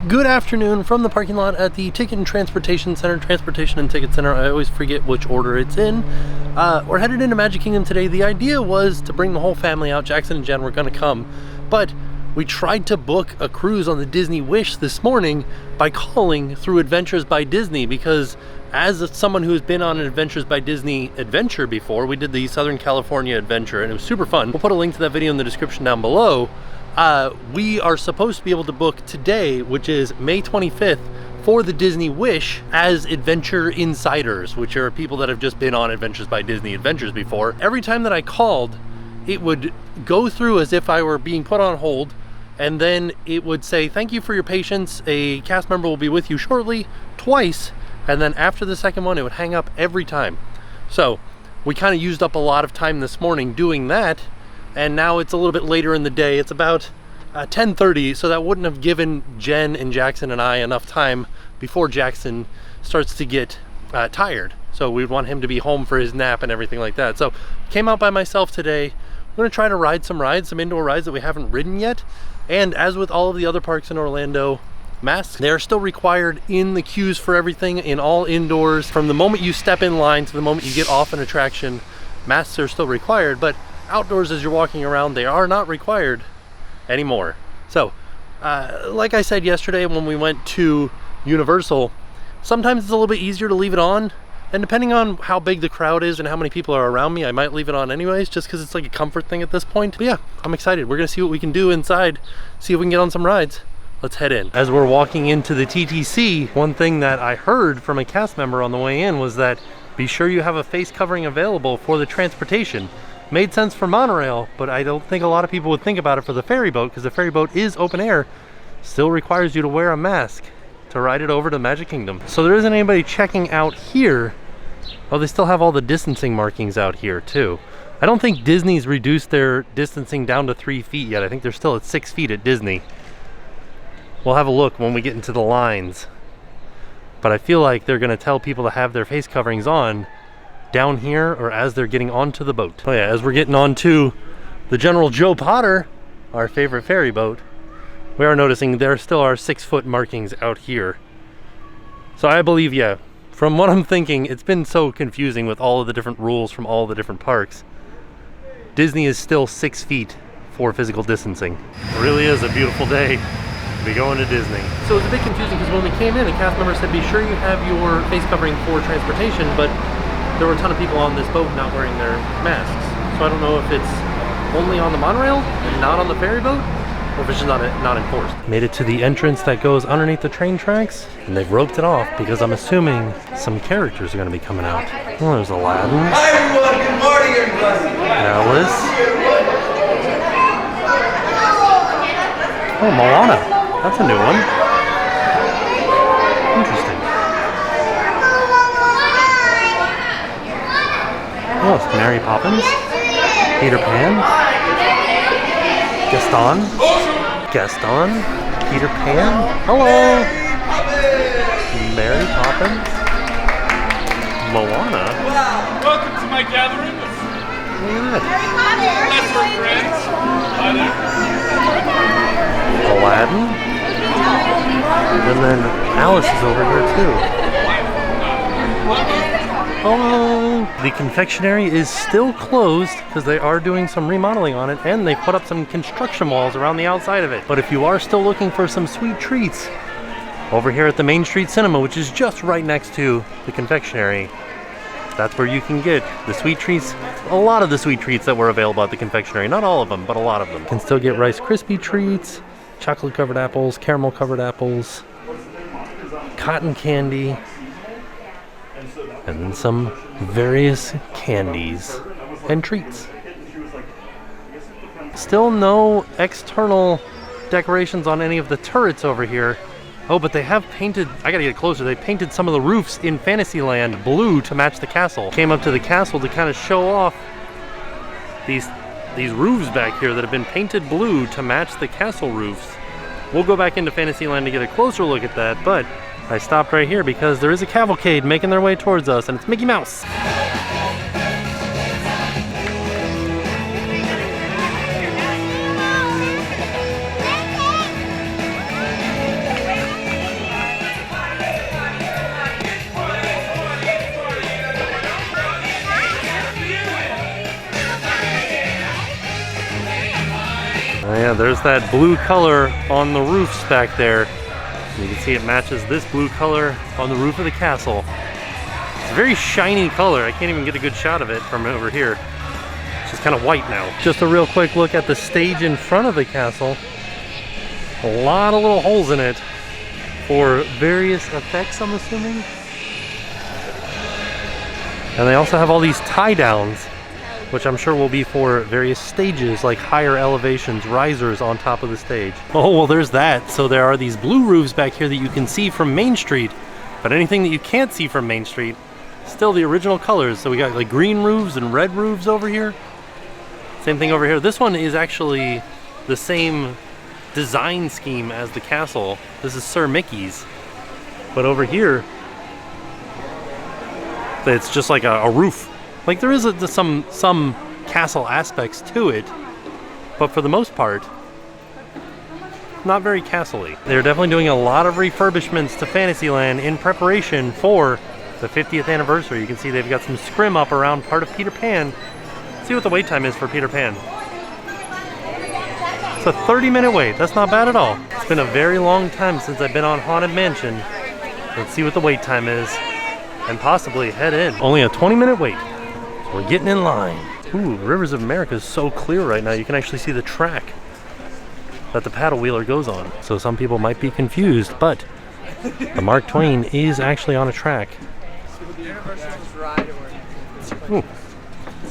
Good afternoon from the parking lot at the Ticket and Transportation Center, Transportation and Ticket Center. I always forget which order it's in. We're headed into Magic Kingdom today. The idea was to bring the whole family out. Jackson and Jen were going to come, but we tried to book a cruise on the Disney Wish this morning by calling through Adventures by Disney, because as someone who's been on an Adventures by Disney adventure before, we did the Southern California adventure and it was super fun. We'll put a link to that video in the description down below. We are supposed to be able to book today, which is May 25th, for the Disney Wish as adventure insiders, which are people that have just been on Adventures by Disney adventures before. Every time that I called, it would go through as if I were being put on hold, and then it would say, "Thank you for your patience. A cast member will be with you shortly," twice, and then after the second one, it would hang up every time. So we kind of used up a lot of time this morning doing that. And now it's a little bit later in the day. It's about 10:30, so that wouldn't have given Jen and Jackson and I enough time before Jackson starts to get tired. So we'd want him to be home for his nap and everything like that. So came out by myself today. I'm gonna try to ride some rides, some indoor rides that we haven't ridden yet. And as with all of the other parks in Orlando, masks, they're still required in the queues for everything, in all indoors. From the moment you step in line to the moment you get off an attraction, masks are still required, but outdoors as you're walking around, they are not required anymore. So like I said yesterday when we went to Universal, sometimes it's a little bit easier to leave it on, and depending on how big the crowd is and how many people are around me, I might leave it on anyways, just because it's like a comfort thing at this point. But yeah, I'm excited. We're gonna see what we can do inside, see if we can get on some rides. Let's head in. As we're walking into the TTC, one thing that I heard from a cast member on the way in was that be sure you have a face covering available for the transportation. Made sense for monorail, but I don't think a lot of people would think about it for the ferry boat, because the ferry boat is open air, still requires you to wear a mask to ride it over to Magic Kingdom. So there isn't anybody checking out here. Oh, they still have all the distancing markings out here too. I don't think Disney's reduced their distancing down to 3 feet yet. I think they're still at 6 feet at Disney. We'll have a look when we get into the lines. But I feel like they're gonna tell people to have their face coverings on down here or as they're getting onto the boat. Oh yeah, as we're getting onto the General Joe Potter, our favorite ferry boat, we are noticing there still are 6-foot markings out here. So I believe, yeah, from what I'm thinking, it's been so confusing with all of the different rules from all the different parks. Disney is still 6 feet for physical distancing. It really is a beautiful day to be going to Disney. So it's a bit confusing because when we came in, a cast member said, be sure you have your face covering for transportation, but there were a ton of people on this boat not wearing their masks. So I don't know if it's only on the monorail and not on the ferry boat, or if it's just not enforced. Made it to the entrance that goes underneath the train tracks, and they've roped it off because I'm assuming some characters are gonna be coming out. Oh, there's Aladdin. Hi everyone, good morning everybody. Alice. Oh, Moana. That's a new one. Interesting. Oh, it's Mary Poppins, Peter Pan, Gaston, Peter Pan. Hello, Mary Poppins, Moana. Wow. Welcome to my gathering of Look at lesser friends. that. Aladdin, and then Alice is over here too. Oh, the confectionery is still closed because they are doing some remodeling on it, and they put up some construction walls around the outside of it. But if you are still looking for some sweet treats, over here at the Main Street Cinema, which is just right next to the confectionery, that's where you can get the sweet treats. A lot of the sweet treats that were available at the confectionery, not all of them, but a lot of them. You can still get Rice Krispie treats, chocolate covered apples, caramel covered apples, cotton candy, and some various candies and treats. Still no external decorations on any of the turrets over here. Oh, but they have painted, I gotta get closer, they painted some of the roofs in Fantasyland blue to match the castle. Came up to the castle to kind of show off these roofs back here that have been painted blue to match the castle roofs. We'll go back into Fantasyland to get a closer look at that, but I stopped right here because there is a cavalcade making their way towards us, and it's Mickey Mouse. There's that blue color on the roofs back there. You can see it matches this blue color on the roof of the castle. It's a very shiny color. I can't even get a good shot of it from over here. It's just kind of white now. Just a real quick look at the stage in front of the castle. A lot of little holes in it for various effects, I'm assuming. And they also have all these tie downs, which I'm sure will be for various stages, like higher elevations, risers on top of the stage. Oh, well, there's that. So there are these blue roofs back here that you can see from Main Street, but anything that you can't see from Main Street, still the original colors. So we got like green roofs and red roofs over here. Same thing over here. This one is actually the same design scheme as the castle. This is Sir Mickey's. But over here, it's just like a roof. Like there is some castle aspects to it, but for the most part, not very castle-y. They're definitely doing a lot of refurbishments to Fantasyland in preparation for the 50th anniversary. You can see they've got some scrim up around part of Peter Pan. Let's see what the wait time is for Peter Pan. It's a 30-minute wait. That's not bad at all. It's been a very long time since I've been on Haunted Mansion. Let's see what the wait time is and possibly head in. Only a 20-minute wait. So we're getting in line. Ooh, Rivers of America is so clear right now. You can actually see the track that the paddle wheeler goes on. So some people might be confused, but the Mark Twain is actually on a track. Ooh,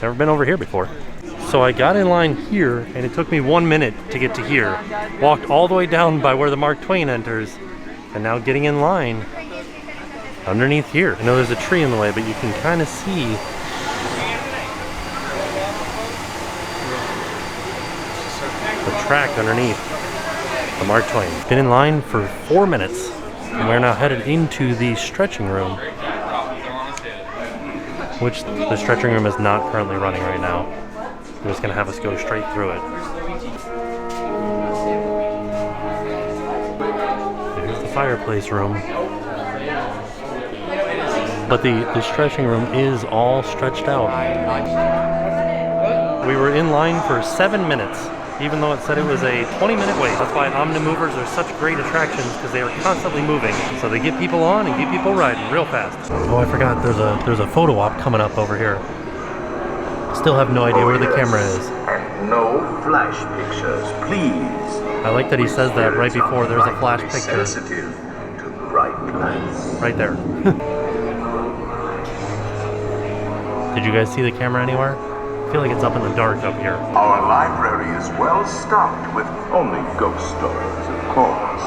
never been over here before. So I got in line here, and it took me 1 minute to get to here. Walked all the way down by where the Mark Twain enters, and now getting in line underneath here. I know there's a tree in the way, but you can kind of see the track underneath the Mark Twain. Been in line for 4 minutes, and we're now headed into the stretching room, which the stretching room is not currently running right now. They're just gonna have us go straight through it. Here's the fireplace room. But the stretching room is all stretched out. We were in line for 7 minutes, even though it said it was a 20-minute wait. That's why Omnimovers are such great attractions, because they are constantly moving. So they get people on and get people riding real fast. Oh, I forgot, there's a photo op coming up over here. Still have no idea where the camera is. And no flash pictures, please. I like that he says that right before there's a flash picture. Sensitive to bright lights. Right there. Did you guys see the camera anywhere? I feel like it's up in the dark up here. Our library is well stocked with only ghost stories, of course.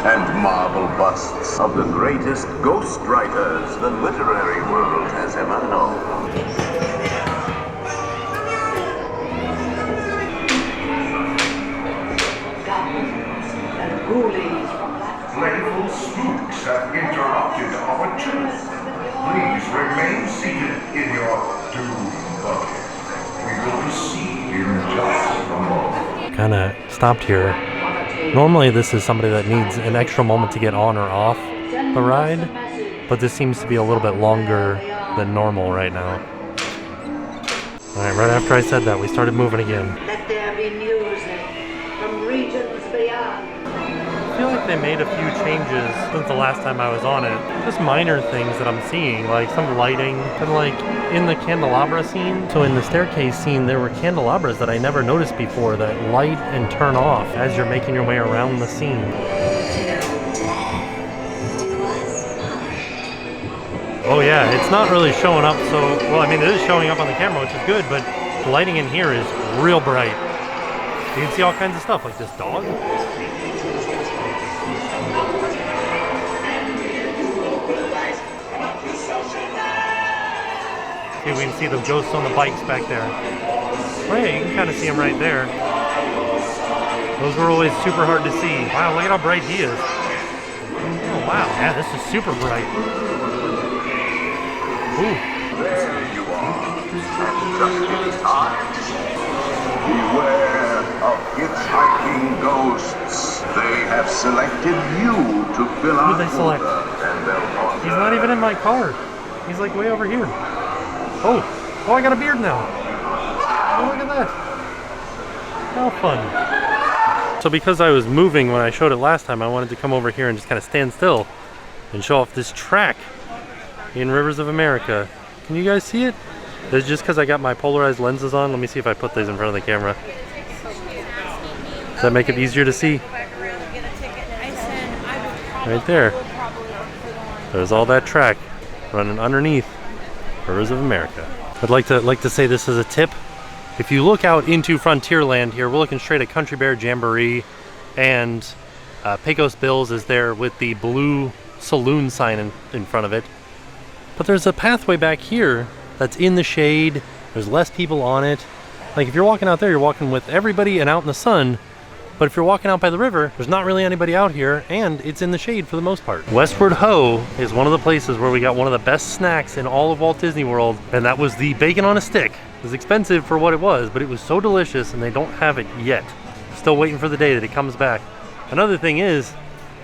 And marble busts of the greatest ghost writers the literary world has ever known. Playful spooks have interrupted our tour. Please remain seated in your doom bucket. We will proceed in just a moment. Kinda stopped here. Normally this is somebody that needs an extra moment to get on or off the ride, but this seems to be a little bit longer than normal right now. Alright, right after I said that, we started moving again. Let there be music from regions beyond. I feel like they made a few changes since the last time I was on it. Just minor things that I'm seeing, like some lighting, and like in the candelabra scene. So in the staircase scene, there were candelabras that I never noticed before that light and turn off as you're making your way around the scene. Oh yeah, it's not really showing up so, well, I mean, it is showing up on the camera, which is good, but the lighting in here is real bright. You can see all kinds of stuff, like this dog. See, we can see the ghosts on the bikes back there. Oh yeah, you can kind of see them right there. Those were always super hard to see. Wow, look at how bright he is. Oh wow, yeah, this is super bright. Ooh. There you are. And just in time. Beware of hitchhiking ghosts. They have selected you to fill out Who'd they select? He's not even in my car. He's like way over here. Oh, I got a beard now. Oh, look at that. How fun. So because I was moving when I showed it last time, I wanted to come over here and just kind of stand still and show off this track in Rivers of America. Can you guys see it? It's just because I got my polarized lenses on. Let me see if I put these in front of the camera. Does that make it easier to see? Right there. There's all that track running underneath Rivers of America. I'd like to say this as a tip. If you look out into Frontierland here, we're looking straight at Country Bear Jamboree, and Pecos Bill's is there with the blue saloon sign in front of it. But there's a pathway back here that's in the shade. There's less people on it. Like if you're walking out there, you're walking with everybody and out in the sun. But if you're walking out by the river, there's not really anybody out here, and it's in the shade for the most part. Westward Ho is one of the places where we got one of the best snacks in all of Walt Disney World, and that was the bacon on a stick. It was expensive for what it was, but it was so delicious, and they don't have it yet. Still waiting for the day that it comes back. Another thing is,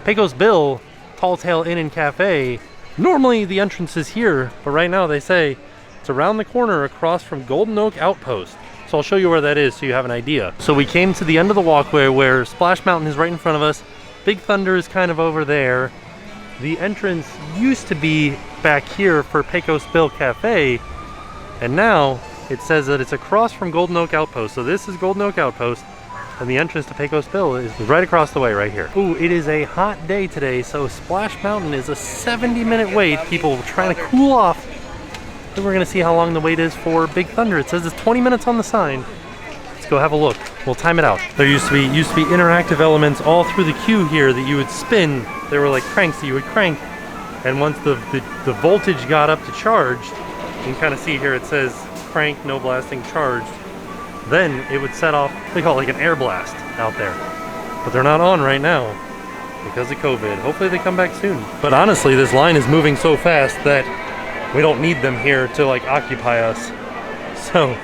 Pecos Bill, Tall Tale Inn and Cafe, normally the entrance is here, but right now they say it's around the corner across from Golden Oak Outpost. So I'll show you where that is so you have an idea. So we came to the end of the walkway where Splash Mountain is right in front of us. Big Thunder is kind of over there. The entrance used to be back here for Pecos Bill Cafe, and now it says that it's across from Golden Oak Outpost. So this is Golden Oak Outpost, and the entrance to Pecos Bill is right across the way right here. Ooh, it is a hot day today, so Splash Mountain is a 70-minute wait. People trying to cool off. Then we're gonna see how long the wait is for Big Thunder. It says it's 20 minutes on the sign. Let's go have a look. We'll time it out. There used to be interactive elements all through the queue here that you would spin. They were like cranks that you would crank. And once the voltage got up to charge, you can kind of see here it says crank, no blasting, charged. Then it would set off, they call it like an air blast out there. But they're not on right now because of COVID. Hopefully they come back soon. But honestly, this line is moving so fast that we don't need them here to like occupy us. So,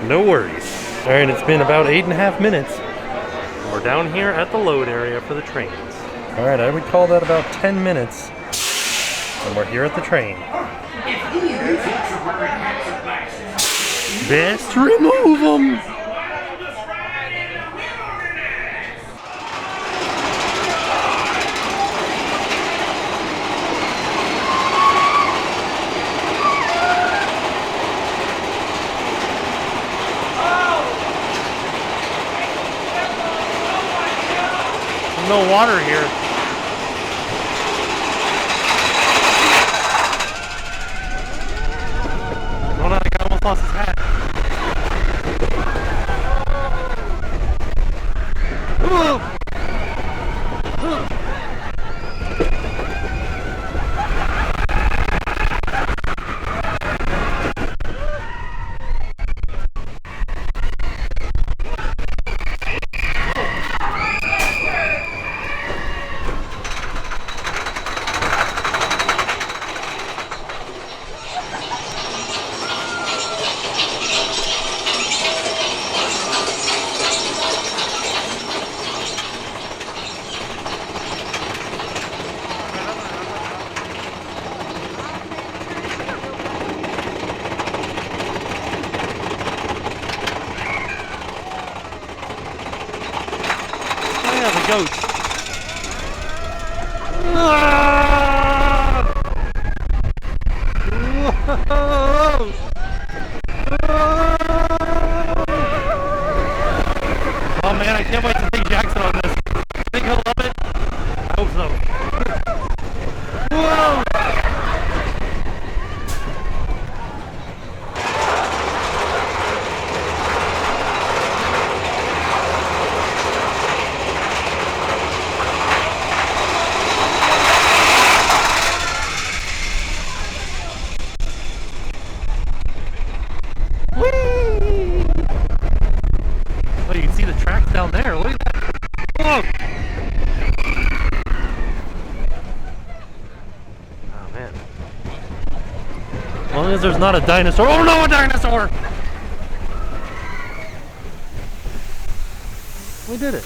no worries. All right, it's been about 8.5 minutes. We're down here at the load area for the trains. All right, I would call that about 10 minutes. And we're here at the train. Best remove them. No water here. Oh no, that guy almost lost his hat. Goat. Oh man, I can't wait to take Jackson on this. Think he'll love it? I hope so. Whoa! Down there, look at that. Whoa! Oh man. As long as there's not a dinosaur. Oh no, a dinosaur! We did it.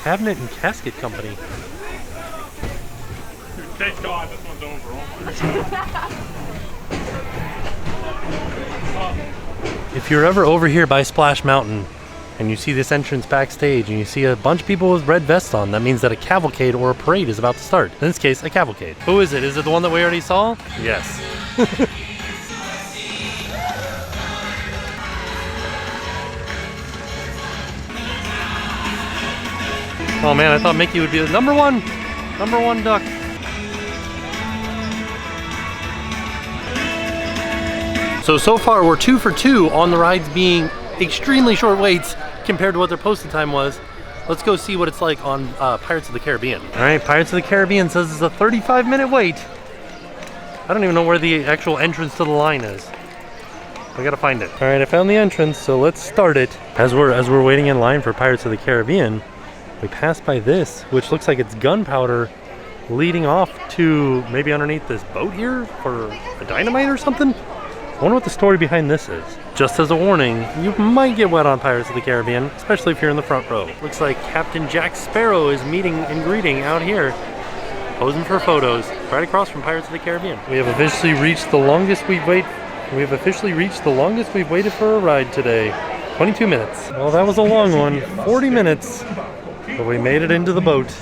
Cabinet and Casket Company. Thank God this one's over. If you're ever over here by Splash Mountain, And you see this entrance backstage, and you see a bunch of people with red vests on. That means that a cavalcade or a parade is about to start. In this case, a cavalcade. Who is it? Is it the one that we already saw? Yes. Oh man, I thought Mickey would be the number one duck. So far we're 2 for 2 on the rides being extremely short waits compared to what their posted time was. Let's go see what it's like on Pirates of the Caribbean. All right, Pirates of the Caribbean says it's a 35-minute wait. I don't even know where the actual entrance to the line is. I gotta find it. All right, I found the entrance, so let's start it. As we're waiting in line for Pirates of the Caribbean, we passed by this, which looks like it's gunpowder leading off to maybe underneath this boat here for a dynamite or something. I wonder what the story behind this is. Just as a warning, you might get wet on Pirates of the Caribbean, especially if you're in the front row. Looks like Captain Jack Sparrow is meeting and greeting out here, posing for photos, right across from Pirates of the Caribbean. We have officially reached the longest we've waited for a ride today. 22 minutes. Well, that was a long one. 40 minutes. But we made it into the boat.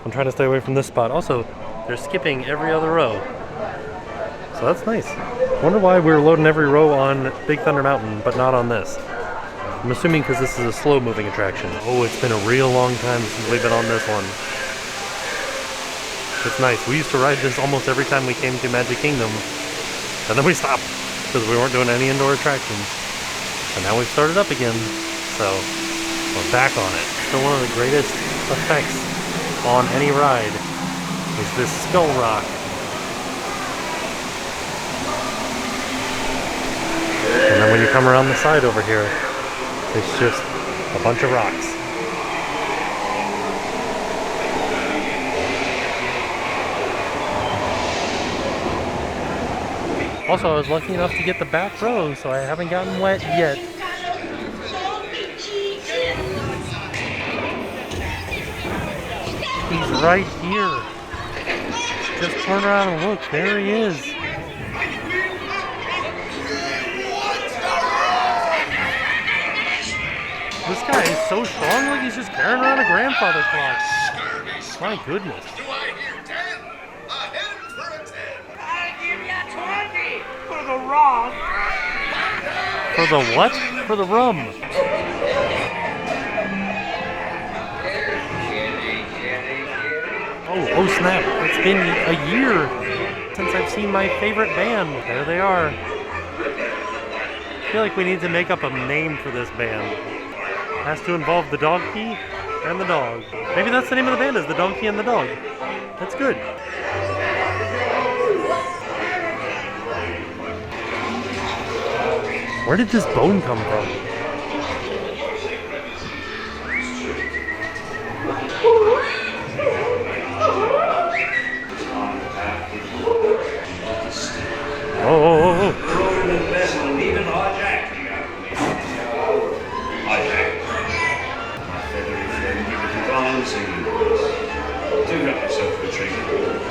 I'm trying to stay away from this spot. Also, they're skipping every other row. So that's nice. I wonder why we're loading every row on Big Thunder Mountain, but not on this. I'm assuming because this is a slow-moving attraction. Oh, it's been a real long time since we've been on this one. It's nice. We used to ride this almost every time we came to Magic Kingdom. And then we stopped because we weren't doing any indoor attractions. And now we've started up again. So we're back on it. So one of the greatest effects on any ride is this skull rock. And then when you come around the side over here, it's just a bunch of rocks. Also, I was lucky enough to get the back row, so I haven't gotten wet yet. He's right here. Just turn around and look, there he is. This guy is so strong, like he's just carrying around a grandfather clock. My goodness. Do I hear 10? Ahead for a 10. I give you 20 for the rum. For the what? For the rum. Oh snap. It's been a year since I've seen my favorite band. There they are. I feel like we need to make up a name for this band. It has to involve the donkey and the dog. Maybe that's the name of the band, is the donkey and the dog. That's good. Where did this bone come from? Oh.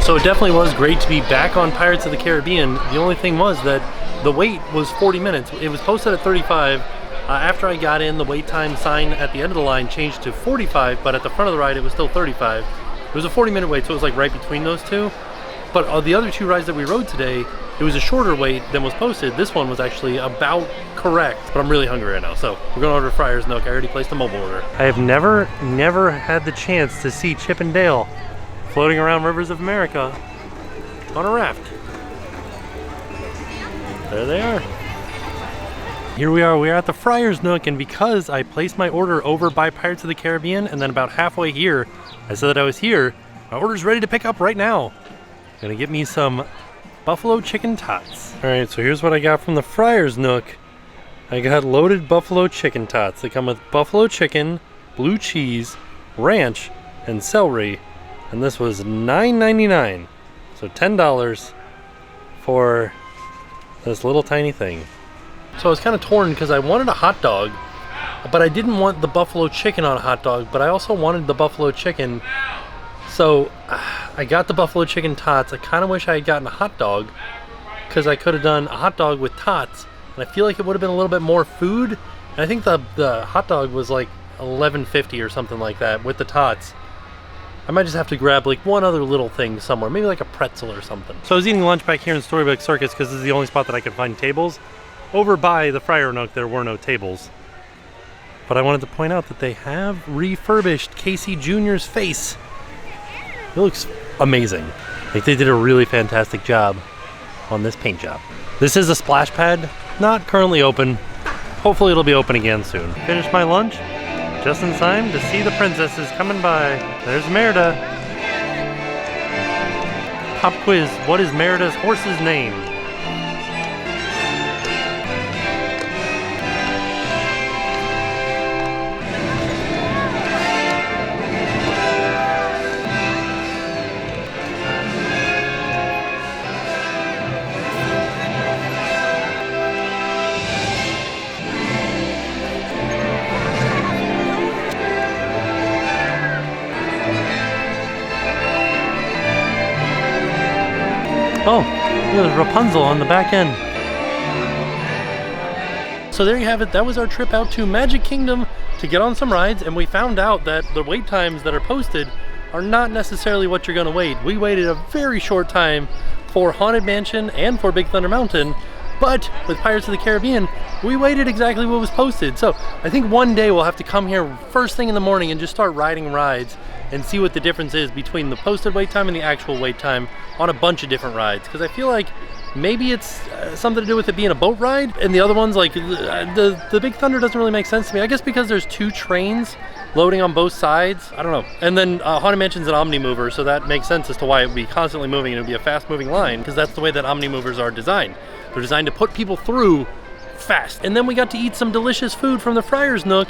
So it definitely was great to be back on Pirates of the Caribbean. The only thing was that the wait was 40 minutes. It was posted at 35. After I got in, the wait time sign at the end of the line changed to 45, but at the front of the ride it was still 35. It was a 40-minute wait, so it was like right between those two. But the other two rides that we rode today, it was a shorter wait than was posted. This one was actually about correct, but I'm really hungry right now, so we're gonna order Friar's Nook. I already placed a mobile order. I have never had the chance to see Chip and Dale floating around rivers of America on a raft. There they are. Here we are at the Friar's Nook, and because I placed my order over by Pirates of the Caribbean, and then about halfway here, I said that I was here, my order's ready to pick up right now. Gonna get me some buffalo chicken tots. All right, so here's what I got from the Friar's Nook. I got loaded buffalo chicken tots. They come with buffalo chicken, blue cheese, ranch, and celery. And this was $9.99. So $10 for this little tiny thing. So I was kind of torn because I wanted a hot dog, but I didn't want the buffalo chicken on a hot dog, but I also wanted the buffalo chicken. So I got the buffalo chicken tots. I kind of wish I had gotten a hot dog because I could have done a hot dog with tots, and I feel like it would have been a little bit more food And I think the hot dog was like $11.50 or something like that with the tots. I might just have to grab like one other little thing somewhere, maybe like a pretzel or something. So I was eating lunch back here in Storybook Circus because this is the only spot that I could find tables. Over by the Friar Nook, there were no tables. But I wanted to point out that they have refurbished Casey Jr.'s face. It looks amazing. Like they did a really fantastic job on this paint job. This is a splash pad, not currently open. Hopefully it'll be open again soon. Finished my lunch, just in time to see the princesses coming by. There's Merida. Pop quiz, what is Merida's horse's name? Oh, there's Rapunzel on the back end. So there you have it. That was our trip out to Magic Kingdom to get on some rides, and we found out that the wait times that are posted are not necessarily what you're gonna wait. We waited a very short time for Haunted Mansion and for Big Thunder Mountain, but with Pirates of the Caribbean, we waited exactly what was posted. So I think one day we'll have to come here first thing in the morning and just start riding rides and see what the difference is between the posted wait time and the actual wait time on a bunch of different rides. Because I feel like maybe it's something to do with it being a boat ride, and the other ones, like the Big Thunder doesn't really make sense to me. I guess because there's two trains loading on both sides, I don't know. And then Haunted Mansion's an Omnimover, so that makes sense as to why it would be constantly moving and it would be a fast moving line, because that's the way that Omnimovers are designed. They're designed to put people through fast. And then we got to eat some delicious food from the Friar's Nook.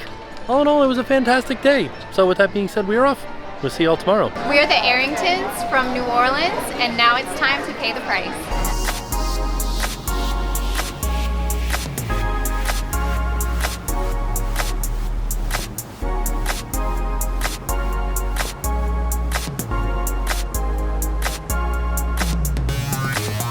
All in all, it was a fantastic day. So with that being said, we are off. We'll see you all tomorrow. We're the Arringtons from New Orleans, and now it's time to pay the price.